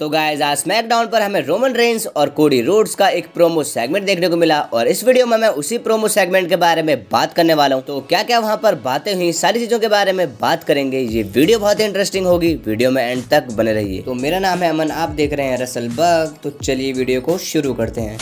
तो गाइस आज स्मैकडाउन पर हमें रोमन रेंस और कोडी रोड्स का एक प्रोमो सेगमेंट देखने को मिला और इस वीडियो में मैं उसी प्रोमो सेगमेंट के बारे में बात करने वाला हूं। तो क्या क्या वहां पर बातें हुई, सारी चीजों के बारे में बात करेंगे। ये वीडियो बहुत ही इंटरेस्टिंग होगी, वीडियो में एंड तक बने रहिए। तो मेरा नाम है अमन, आप देख रहे हैं रसल बग। तो चलिए वीडियो को शुरू करते हैं।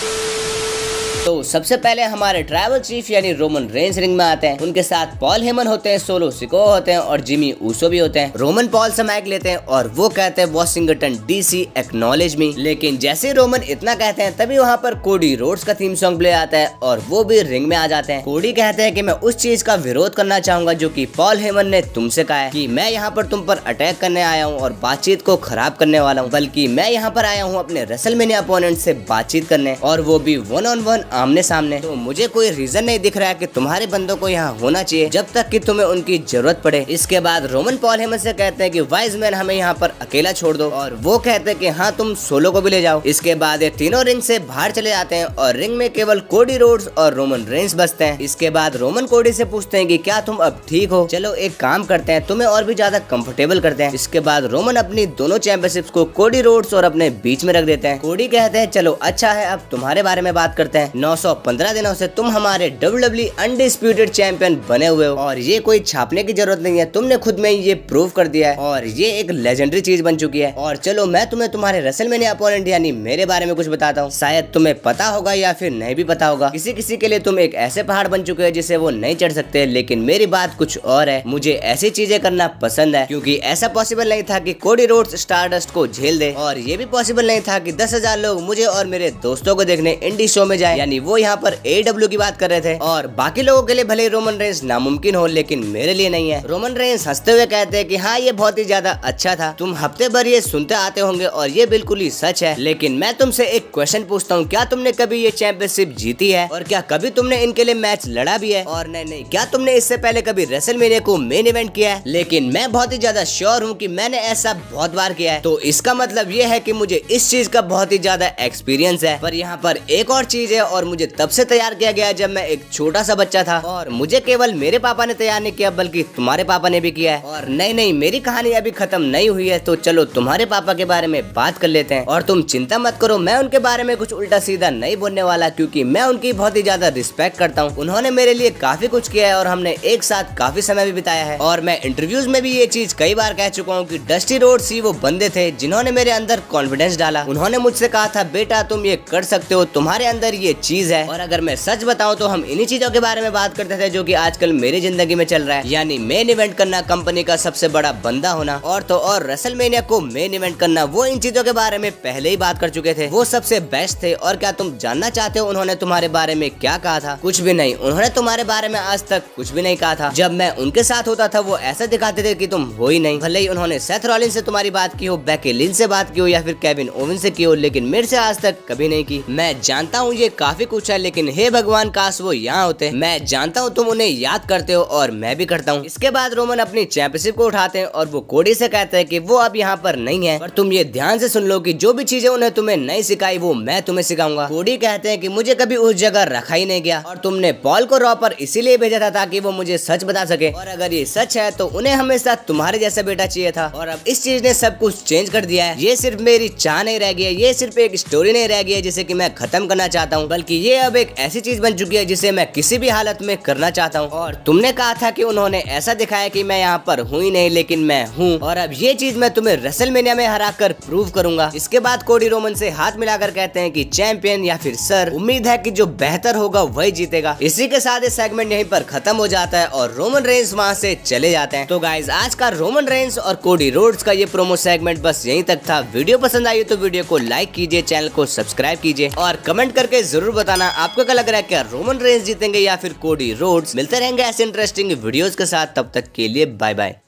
तो सबसे पहले हमारे ट्राइबल चीफ यानी रोमन रेंस रिंग में आते हैं। उनके साथ पॉल हेमन होते हैं, सोलो सिको होते हैं और जिमी ऊसो भी होते हैं। रोमन पॉल से माइक लेते हैं और वो कहते हैं वॉशिंगटन डीसी एक्नॉलेज मी। लेकिन जैसे रोमन इतना कहते हैं तभी वहाँ पर कोडी रोड्स का थीम सॉन्ग प्ले आता है और वो भी रिंग में आ जाते हैं। कोडी कहते हैं कि मैं उस चीज का विरोध करना चाहूंगा जो कि पॉल हेमन ने तुमसे कहा है कि मैं यहाँ पर तुम पर अटैक करने आया हूँ और बातचीत को खराब करने वाला हूँ, बल्कि मैं यहाँ पर आया हूँ अपने रेसलमेनिया अपोनेंट से बातचीत करने, और वो भी 1-on-1 आमने सामने। तो मुझे कोई रीजन नहीं दिख रहा है कि तुम्हारे बंदों को यहाँ होना चाहिए जब तक कि तुम्हें उनकी जरूरत पड़े। इसके बाद रोमन पॉल हेमन से कहते हैं कि वाइज मैन हमें यहाँ पर अकेला छोड़ दो, और वो कहते हैं कि हाँ तुम सोलो को भी ले जाओ। इसके बाद ये तीनों रिंग से बाहर चले जाते हैं और रिंग में केवल कोडी रोड्स और रोमन रेंस बचते हैं। इसके बाद रोमन कोडी से पूछते हैं कि क्या तुम अब ठीक हो, चलो एक काम करते हैं, तुम्हें और भी ज्यादा कंफर्टेबल करते हैं। इसके बाद रोमन अपनी दोनों चैंपियनशिप्स को कोडी रोड्स और अपने बीच में रख देते हैं। कोडी कहते हैं चलो अच्छा है, अब तुम्हारे बारे में बात करते हैं। 915 दिनों से तुम हमारे WWE अनडिस्प्यूटेड चैंपियन बने हुए हो और ये कोई छापने की जरूरत नहीं है, तुमने खुद में ये प्रूव कर दिया है और ये एक लेजेंडरी चीज बन चुकी है। और चलो मैं तुम्हें तुम्हारे रेसलमेनिया अपोनेंट यानी मेरे बारे में कुछ बताता हूँ। शायद तुम्हें पता होगा या फिर नहीं भी पता होगा, किसी किसी के लिए तुम एक ऐसे पहाड़ बन चुके हो जिसे वो नहीं चढ़ सकते, लेकिन मेरी बात कुछ और है। मुझे ऐसी चीजें करना पसंद है क्योंकि ऐसा पॉसिबल नहीं था कि कोडी रोड्स स्टारडस्ट को झेल दे, और ये भी पॉसिबल नहीं था कि 10,000 लोग मुझे और मेरे दोस्तों को देखने इंडी शो में जाए। यानी वो यहाँ पर AEW की बात कर रहे थे और बाकी लोगों के लिए भले रोमन रेंस नामुमकिन हो, लेकिन मेरे लिए नहीं है। रोमन रेंस हंसते हुए कहते हैं कि हाँ ये बहुत ही ज्यादा अच्छा था, तुम हफ्ते भर ये सुनते आते होंगे और ये बिल्कुल ही सच है, लेकिन मैं तुमसे एक क्वेश्चन पूछता हूँ, क्या तुमने कभी ये चैंपियनशिप जीती है और क्या कभी तुमने इनके लिए मैच लड़ा भी है? और नहीं, क्या तुमने इससे पहले कभी रेसलमेनिया को मेन इवेंट किया है? लेकिन मैं बहुत ही ज्यादा श्योर हूँ कि मैंने ऐसा बहुत बार किया है। तो इसका मतलब ये है कि मुझे इस चीज का बहुत ही ज्यादा एक्सपीरियंस है। पर यहाँ पर एक और चीज है, और मुझे तब से तैयार किया गया जब मैं एक छोटा सा बच्चा था, और मुझे केवल मेरे पापा ने तैयार नहीं किया बल्कि तुम्हारे पापा ने भी किया है। और नहीं, मेरी कहानी अभी खत्म नहीं हुई है, तो चलो तुम्हारे पापा के बारे में बात कर लेते हैं। और तुम चिंता मत करो, मैं उनके बारे में कुछ उल्टा सीधा नहीं बोलने वाला, क्योंकि मैं उनकी बहुत ही ज्यादा रिस्पेक्ट करता हूँ। उन्होंने मेरे लिए काफी कुछ किया है और हमने एक साथ काफी समय भी बिताया है। और मैं इंटरव्यूज में भी ये चीज कई बार कह चुका हूँ कि डस्टी रोड्स ही वो बंदे थे जिन्होंने मेरे अंदर कॉन्फिडेंस डाला। उन्होंने मुझसे कहा था बेटा तुम ये कर सकते हो, तुम्हारे अंदर ये चीज है। और अगर मैं सच बताऊं तो हम इन्हीं चीजों के बारे में बात करते थे जो कि आजकल मेरी जिंदगी में चल रहा है, यानी मेन इवेंट करना, कंपनी का सबसे बड़ा बंदा होना, और तो और रेसलमेनिया को मेन इवेंट करना। वो इन चीजों के बारे में पहले ही बात कर चुके थे, वो सबसे बेस्ट थे। और क्या तुम जानना चाहते हो उन्होंने तुम्हारे बारे में क्या कहा था? कुछ भी नहीं, उन्होंने तुम्हारे बारे में आज तक कुछ भी नहीं कहा था। जब मैं उनके साथ होता था वो ऐसा दिखाते थे कि तुम हो ही नहीं। भले ही उन्होंने सेथ रॉलिन्स से तुम्हारी बात की हो, बेकी लिंच से बात की हो या फिर केविन ओवेन से की हो, लेकिन मेरे से आज तक कभी नहीं की। मैं जानता हूँ ये काफी कुछ है, लेकिन हे भगवान काश वो यहाँ होते। मैं जानता हूँ तुम उन्हें याद करते हो और मैं भी करता हूँ। इसके बाद रोमन अपनी चैंपियनशिप को उठाते हैं और वो कोडी से कहते हैं कि वो अब यहाँ पर नहीं है, पर तुम ये ध्यान से सुन लो कि जो भी चीजें उन्हें तुम्हें नहीं सिखाई वो मैं तुम्हें सिखाऊंगा। कोडी कहते हैं कि मुझे कभी उस जगह रखा ही नहीं गया, और तुमने पॉल को रॉ पर इसीलिए भेजा था ताकि वो मुझे सच बता सके, और अगर ये सच है तो उन्हें हमेशा तुम्हारे जैसा बेटा चाहिए था। और अब इस चीज ने सब कुछ चेंज कर दिया है। ये सिर्फ मेरी चाह नहीं रह गई है, ये सिर्फ एक स्टोरी नहीं रह गई है जिसे कि मैं खत्म करना चाहता हूँ, बल्कि ये अब एक ऐसी चीज बन चुकी है जिसे मैं किसी भी हालत में करना चाहता हूँ। और तुमने कहा था कि उन्होंने ऐसा दिखाया कि मैं यहाँ पर हूँ ही नहीं, लेकिन मैं हूँ, और अब ये चीज मैं तुम्हें रेसलमेनिया में हरा कर प्रूव करूंगा। इसके बाद कोडी रोमन से हाथ मिलाकर कहते हैं कि चैंपियन या फिर सर, उम्मीद है कि जो बेहतर होगा वही जीतेगा। इसी के साथ ये सेगमेंट यहीं पर खत्म हो जाता है और रोमन रेंस वहाँ से चले जाते हैं। तो गाइज आज का रोमन रेंस और कोडी रोड्स का ये प्रोमो सेगमेंट बस यहीं तक था। वीडियो पसंद आई तो वीडियो को लाइक कीजिए, चैनल को सब्सक्राइब कीजिए और कमेंट करके जरूर बताना आपको क्या लग रहा है, क्या रोमन रेंस जीतेंगे या फिर कोडी रोड्स। मिलते रहेंगे ऐसे इंटरेस्टिंग वीडियोस के साथ, तब तक के लिए बाय बाय।